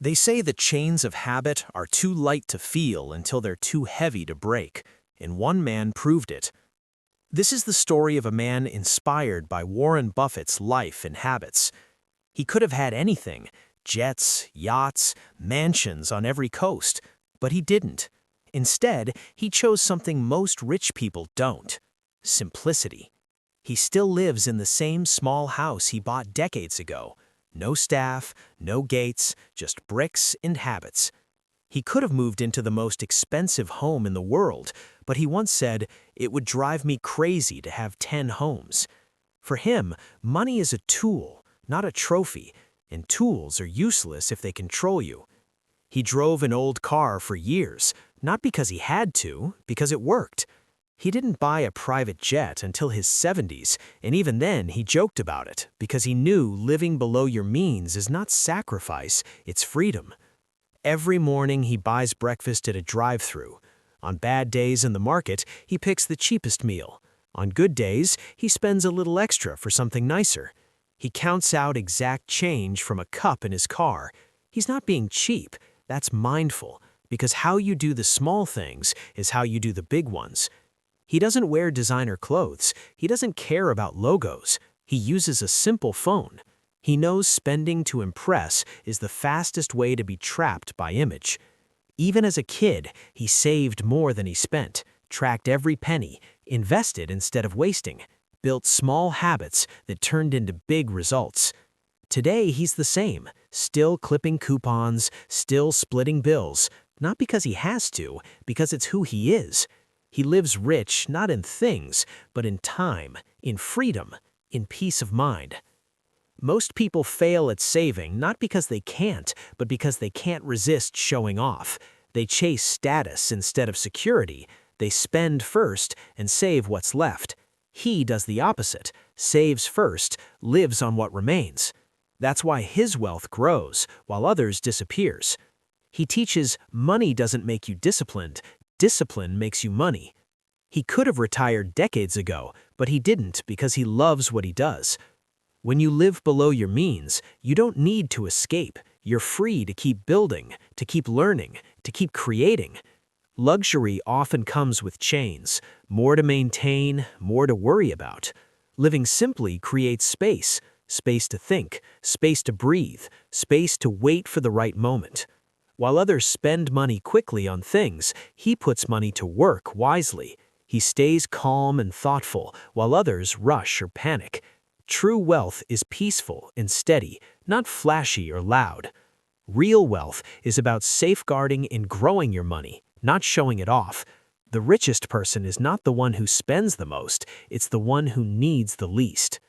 They say the chains of habit are too light to feel until they're too heavy to break, and one man proved it. This is the story of a man inspired by Warren Buffett's life and habits. He could have had anything, jets, yachts, mansions on every coast, but he didn't. Instead, he chose something most rich people don't: simplicity. He still lives in the same small house he bought decades ago. No staff, no gates, just bricks and habits. He could have moved into the most expensive home in the world, but he once said, "It would drive me crazy to have 10 homes." For him, money is a tool, not a trophy, and tools are useless if they control you. He drove an old car for years, not because he had to, because it worked. He didn't buy a private jet until his 70s, and even then he joked about it, because he knew living below your means is not sacrifice, it's freedom. Every morning he buys breakfast at a drive-thru. On bad days in the market, he picks the cheapest meal. On good days, he spends a little extra for something nicer. He counts out exact change from a cup in his car. He's not being cheap, that's mindful, because how you do the small things is how you do the big ones. He doesn't wear designer clothes. He doesn't care about logos. He uses a simple phone. He knows spending to impress is the fastest way to be trapped by image. Even as a kid, he saved more than he spent, tracked every penny, invested instead of wasting, built small habits that turned into big results. Today, he's the same, still clipping coupons, still splitting bills, not because he has to, because it's who he is. He lives rich not in things, but in time, in freedom, in peace of mind. Most people fail at saving not because they can't, but because they can't resist showing off. They chase status instead of security. They spend first and save what's left. He does the opposite, saves first, lives on what remains. That's why his wealth grows, while others disappears. He teaches money doesn't make you disciplined, discipline makes you money. He could have retired decades ago, but he didn't because he loves what he does. When you live below your means, you don't need to escape. You're free to keep building, to keep learning, to keep creating. Luxury often comes with chains, more to maintain, more to worry about. Living simply creates space, space to think, space to breathe, space to wait for the right moment. While others spend money quickly on things, he puts money to work wisely. He stays calm and thoughtful, while others rush or panic. True wealth is peaceful and steady, not flashy or loud. Real wealth is about safeguarding and growing your money, not showing it off. The richest person is not the one who spends the most, it's the one who needs the least.